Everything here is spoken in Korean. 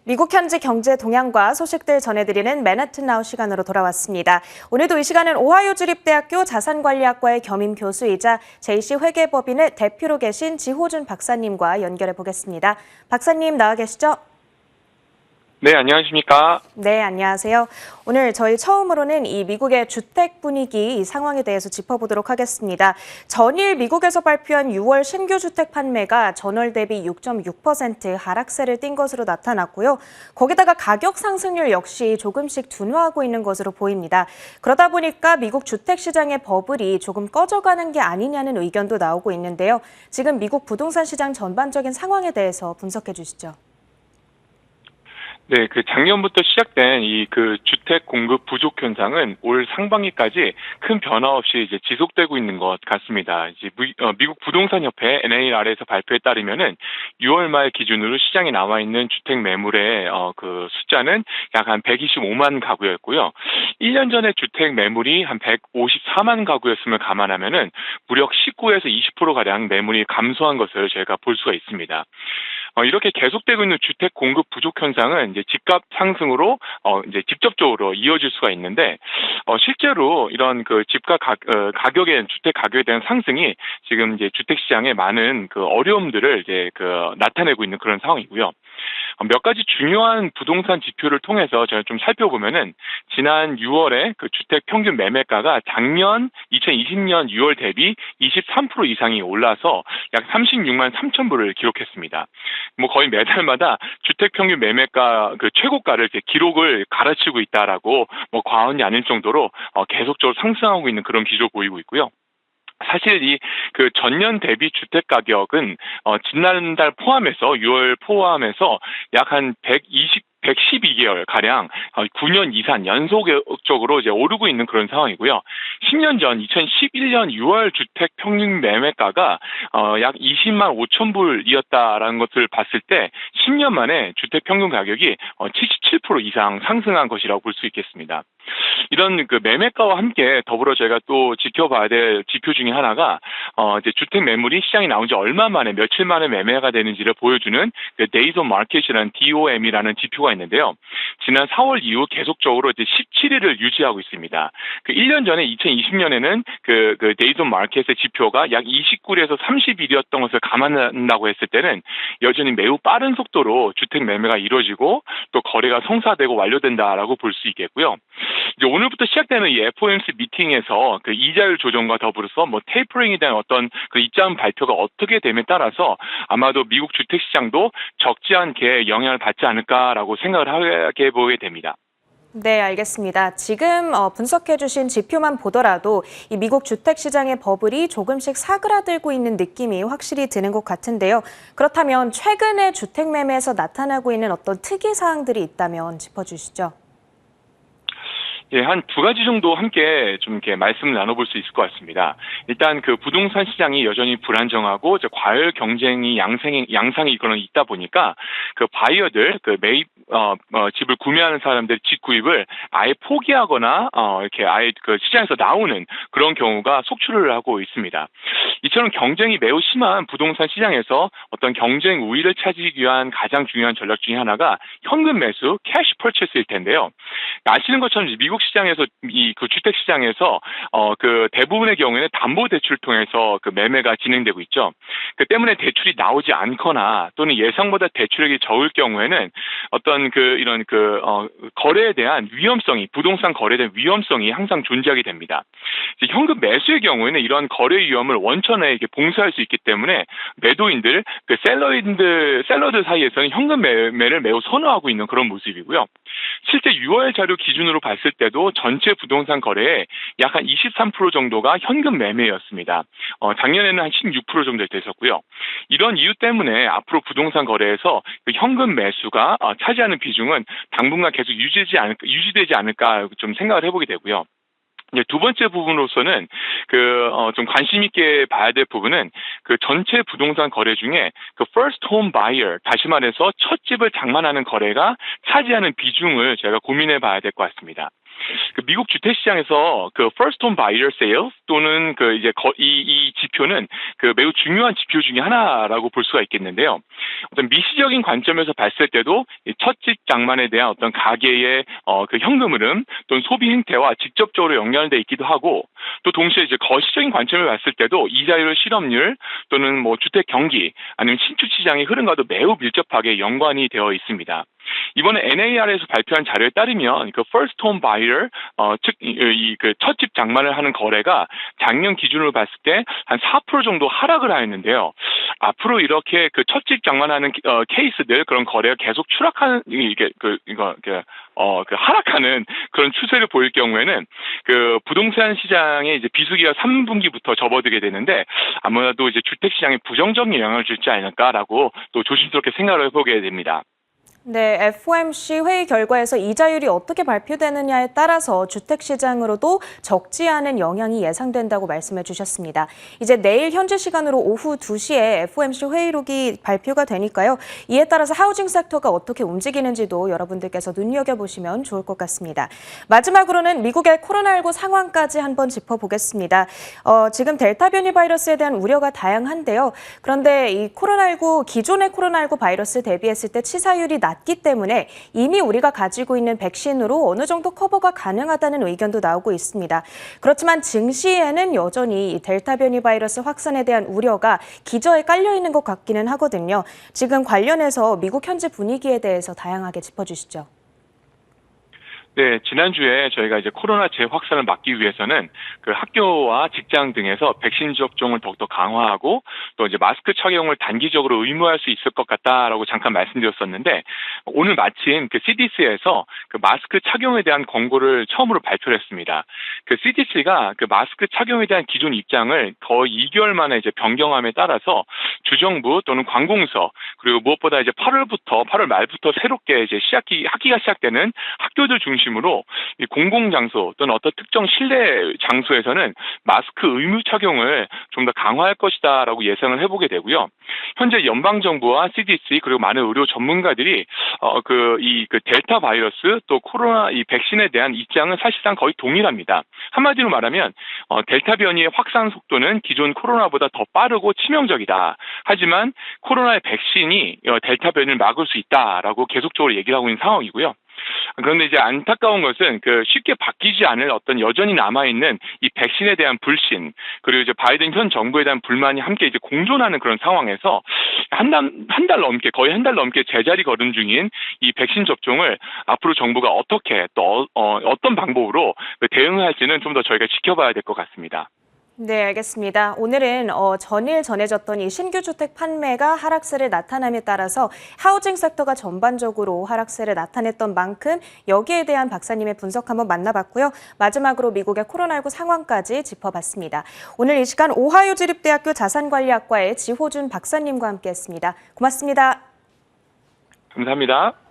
미국 현지 경제 동향과 소식들 전해드리는 맨하튼 나우 시간으로 돌아왔습니다. 오늘도 이 시간은 오하이오 주립대학교 자산관리학과의 겸임 교수이자 JC 회계법인의 대표로 계신 지호준 박사님과 연결해 보겠습니다. 박사님 나와 계시죠? 네, 안녕하십니까? 네, 안녕하세요. 오늘 저희 처음으로는 이 미국의 주택 분위기 이 상황에 대해서 짚어보도록 하겠습니다. 전일 미국에서 발표한 6월 신규 주택 판매가 전월 대비 6.6% 하락세를 띈 것으로 나타났고요. 거기다가 가격 상승률 역시 조금씩 둔화하고 있는 것으로 보입니다. 그러다 보니까 미국 주택 시장의 버블이 조금 꺼져가는 게 아니냐는 의견도 나오고 있는데요. 지금 미국 부동산 시장 전반적인 상황에 대해서 분석해 주시죠. 네, 작년부터 시작된 주택 공급 부족 현상은 올 상반기까지 큰 변화 없이 이제 지속되고 있는 것 같습니다. 미국 부동산협회 NAR에서 발표에 따르면은 6월 말 기준으로 시장에 나와 있는 주택 매물의 숫자는 약 한 125만 가구였고요. 1년 전에 주택 매물이 한 154만 가구였음을 감안하면은 무려 19에서 20% 가량 매물이 감소한 것을 저희가 볼 수가 있습니다. 이렇게 계속되고 있는 주택 공급 부족 현상은 이제 집값 상승으로 이제 직접적으로 이어질 수가 있는데 실제로 이런 집값 가격의 주택 가격에 대한 상승이 지금 이제 주택 시장에 많은 어려움들을 이제 나타내고 있는 그런 상황이고요. 몇 가지 중요한 부동산 지표를 통해서 저희가 좀 살펴보면은 지난 6월에 주택 평균 매매가가 작년 2020년 6월 대비 23% 이상이 올라서 약 36만 3천 불을 기록했습니다. 거의 매달마다 주택 평균 매매가 최고가를 이렇게 기록을 갈아치고 있다라고 과언이 아닐 정도로 계속적으로 상승하고 있는 그런 기조를 보이고 있고요. 사실 전년 대비 주택 가격은 지난달 포함해서 6월 포함해서 약 한 112개월 가량 9년 이상 연속적으로 이제 오르고 있는 그런 상황이고요. 10년 전 2011년 6월 주택 평균 매매가가 약 20만 5천 불이었다라는 것을 봤을 때 10년 만에 주택 평균 가격이 77% 이상 상승한 것이라고 볼 수 있겠습니다. 이런 매매가와 함께 더불어 저희가 또 지켜봐야 될 지표 중에 하나가 이제 주택 매물이 시장에 나온 지 얼마 만에 며칠 만에 매매가 되는지를 보여주는 Days on Market이라는 DOM이라는 지표가 있는데요. 지난 4월 이후 계속적으로 이제 17일을 유지하고 있습니다. 1년 전에 2020년에는 Days on Market의 지표가 약 29일에서 30일이었던 것을 감안한다고 했을 때는 여전히 매우 빠른 속도로 주택 매매가 이루어지고 또 거래가 성사되고 완료된다라고 볼 수 있겠고요. 이제 오늘부터 시작되는 이 FOMC 미팅에서 이자율 조정과 더불어서 테이퍼링에 대한 어떤 입장 발표가 어떻게 됨에 따라서 아마도 미국 주택 시장도 적지 않게 영향을 받지 않을까라고 생각을 하게 보게 됩니다. 네, 알겠습니다. 지금 분석해 주신 지표만 보더라도 이 미국 주택 시장의 버블이 조금씩 사그라들고 있는 느낌이 확실히 드는 것 같은데요. 그렇다면 최근에 주택 매매에서 나타나고 있는 어떤 특이 사항들이 있다면 짚어주시죠. 예, 한 두 가지 정도 함께 좀 이렇게 말씀을 나눠볼 수 있을 것 같습니다. 일단 부동산 시장이 여전히 불안정하고 과열 경쟁이 양상이 있다 보니까 바이어들 매입 집을 구매하는 사람들의 집 구입을 아예 포기하거나 이렇게 아예 시장에서 나오는 그런 경우가 속출을 하고 있습니다. 이처럼 경쟁이 매우 심한 부동산 시장에서 어떤 경쟁 우위를 차지하기 위한 가장 중요한 전략 중에 하나가 현금 매수, 캐시 퍼체스일 텐데요. 아시는 것처럼 미국 시장에서 주택 시장에서 대부분의 경우에는 담보 대출을 통해서 매매가 진행되고 있죠. 그 때문에 대출이 나오지 않거나 또는 예상보다 대출액이 적을 경우에는 어떤 이런 거래에 대한 위험성이 부동산 거래에 대한 위험성이 항상 존재하게 됩니다. 이제 현금 매수의 경우에는 이런 거래 위험을 원천에 이렇게 봉쇄할 수 있기 때문에 매도인들 셀러들 사이에서는 현금 매매를 매우 선호하고 있는 그런 모습이고요. 실제 6월 자료 기준으로 봤을 때도 전체 부동산 거래의 약 한 23% 정도가 현금 매매였습니다. 작년에는 한 16% 정도 됐었고요. 이런 이유 때문에 앞으로 부동산 거래에서 현금 매수가 차지하는 비중은 당분간 계속 유지되지 않을까 좀 생각을 해보게 되고요. 이제 두 번째 부분으로서는 좀 관심 있게 봐야 될 부분은 전체 부동산 거래 중에 first home buyer, 다시 말해서 첫 집을 장만하는 거래가 차지하는 비중을 제가 고민해 봐야 될 것 같습니다. 그 미국 주택 시장에서 그 first home buyer sales 또는 그 이제 이 지표는 그 매우 중요한 지표 중에 하나라고 볼 수가 있겠는데요. 어떤 미시적인 관점에서 봤을 때도 첫 집 장만에 대한 어떤 가계의 그 현금 흐름 또는 소비 행태와 직접적으로 연결돼 있기도 하고, 또 동시에 이제 거시적인 관점을 봤을 때도 이자율 실업률 또는 뭐 주택 경기 아니면 신축 시장의 흐름과도 매우 밀접하게 연관이 되어 있습니다. 이번에 NAR에서 발표한 자료에 따르면 그 first home buyer 즉 이 그 첫 집 장만을 하는 거래가 작년 기준으로 봤을 때 한 4% 정도 하락을 하였는데요. 앞으로 이렇게 그 첫 집 장만하는 케이스들 그런 거래가 계속 추락하는 하락하는 그런 추세를 보일 경우에는 그 부동산 시장의 이제 비수기가 3분기부터 접어들게 되는데 아무래도 이제 주택 시장에 부정적인 영향을 줄지 않을까라고 또 조심스럽게 생각을 해보게 됩니다. 네, FOMC 회의 결과에서 이자율이 어떻게 발표되느냐에 따라서 주택 시장으로도 적지 않은 영향이 예상된다고 말씀해 주셨습니다. 이제 내일 현지 시간으로 오후 2시에 FOMC 회의록이 발표가 되니까요. 이에 따라서 하우징 섹터가 어떻게 움직이는지도 여러분들께서 눈여겨보시면 좋을 것 같습니다. 마지막으로는 미국의 코로나19 상황까지 한번 짚어보겠습니다. 지금 델타 변이 바이러스에 대한 우려가 다양한데요. 그런데 이 기존의 코로나19 바이러스 대비했을 때 치사율이 낮기 때문에 이미 우리가 가지고 있는 백신으로 어느 정도 커버가 가능하다는 의견도 나오고 있습니다. 그렇지만 증시에는 여전히 이 델타 변이 바이러스 확산에 대한 우려가 기저에 깔려 있는 것 같기는 하거든요. 지금 관련해서 미국 현지 분위기에 대해서 다양하게 짚어주시죠. 네, 지난주에 저희가 이제 코로나 재확산을 막기 위해서는 그 학교와 직장 등에서 백신 접종을 더욱더 강화하고 또 이제 마스크 착용을 단기적으로 의무화할 수 있을 것 같다라고 잠깐 말씀드렸었는데, 오늘 마침 그 CDC에서 그 마스크 착용에 대한 권고를 처음으로 발표를 했습니다. 그 CDC가 그 마스크 착용에 대한 기존 입장을 거의 2개월 만에 이제 변경함에 따라서 주정부 또는 관공서 그리고 무엇보다 이제 8월 말부터 새롭게 이제 학기가 시작되는 학교들 중심으로 이 공공장소 또는 어떤 특정 실내 장소에서는 마스크 의무 착용을 좀 더 강화할 것이다라고 예상을 해보게 되고요. 현재 연방 정부와 CDC 그리고 많은 의료 전문가들이 그 델타 바이러스 또 코로나 이 백신에 대한 입장은 사실상 거의 동일합니다. 한마디로 말하면 델타 변이의 확산 속도는 기존 코로나보다 더 빠르고 치명적이다. 하지만 코로나의 백신이 델타 변이를 막을 수 있다라고 계속적으로 얘기를 하고 있는 상황이고요. 그런데 이제 안타까운 것은 그 쉽게 바뀌지 않을 어떤 여전히 남아있는 이 백신에 대한 불신 그리고 이제 바이든 현 정부에 대한 불만이 함께 이제 공존하는 그런 상황에서 거의 한 달 넘게 제자리 걸음 중인 이 백신 접종을 앞으로 정부가 어떻게 또 어떤 방법으로 대응할지는 좀 더 저희가 지켜봐야 될 것 같습니다. 네, 알겠습니다. 오늘은 전일 전해졌던 이 신규 주택 판매가 하락세를 나타남에 따라서 하우징 섹터가 전반적으로 하락세를 나타냈던 만큼 여기에 대한 박사님의 분석 한번 만나봤고요. 마지막으로 미국의 코로나19 상황까지 짚어봤습니다. 오늘 이 시간 오하이오 주립대학교 자산관리학과의 지호준 박사님과 함께했습니다. 고맙습니다. 감사합니다.